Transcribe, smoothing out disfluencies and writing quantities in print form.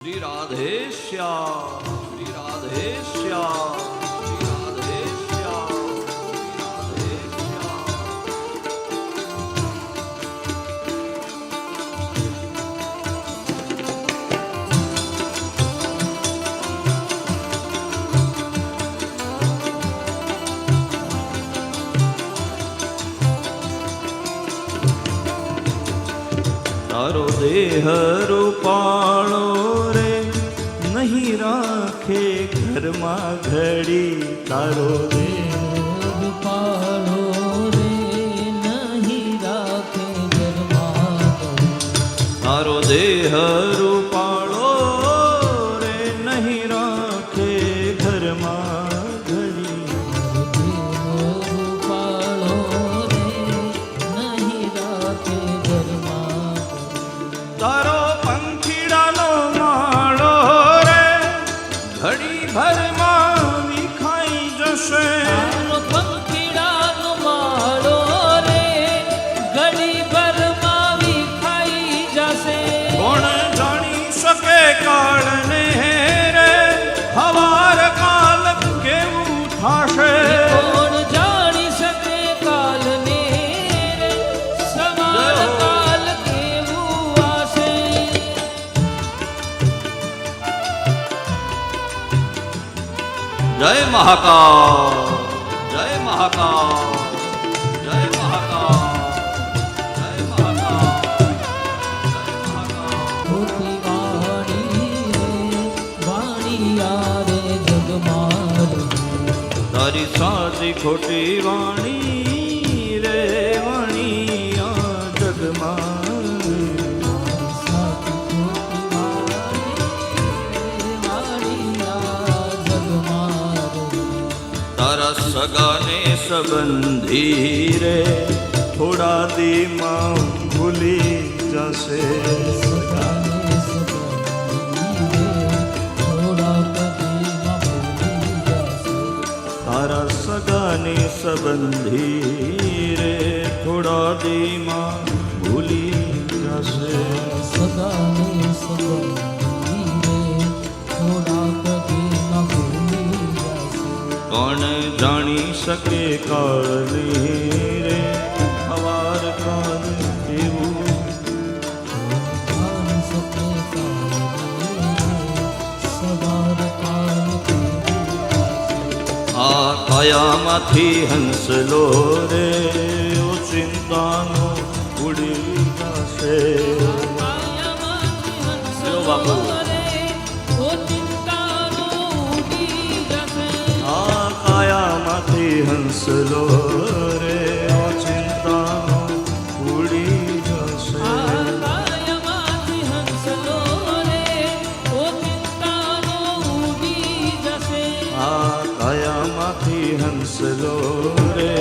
श्री राधे श्याम, श्री राधे श्याम, श्री राधे श्याम, श्री राधे श्याम। तारो देह रूपाणो नहीं राखे घर में घड़ी, तारो देह रूपाळो रे नहीं राखे घर में घड़ी, तारो देह रूपाळो रे नहीं राखे घर में घड़ी, रूपाळो रे नहीं राखे घर में तारो पंखीड़ानो माळो रे घड़ी भर में विखाई जशे, तारो पंखीड़ानो माळो रे घड़ी भर में विखाई जशे। कोण जानी सके काल ने रे हवार काल केवू थाशे, कोण जानी सके काल ने रे सवार काल केवू आसे। जय महाकाल, जय महाकाल, जय महाकाल, जय महाकाल, जय महाकाल। खोटी वाणी रे वाणिया रे जगमार, तारी साची खोटी वाणी रे वाणिया जगमा, साची खोटी वाणी रे वाणिया जगमार। तारा सगाने संबंधी रे थोड़ा दी मां भूली जसे, सगाने संबंधी रे थोड़ा कभी न भूली जासे। तारा सगाने संबंधी रे थोड़ा दी मां भूली जसे, सगाने संबंधी रे थोड़ा कभी न भूली जासे। कौन जानी सके काली रे हवार काल केवू, जान सके काल रे सवार काल केवू आसे। आ कायामाथी हंसलो रे ओ चिंतानो उड़ी जासे, कायामाथी हंसलो लो बापू। रे ओ चिंतानो उડી जसे। आ कायामाथी हंसलो रे ओ चिंतानो उड़ी जसे, कायामाथी हंसलो रे ओ चिंतानो उडी जसे। आ कायामाथी हंसलो रे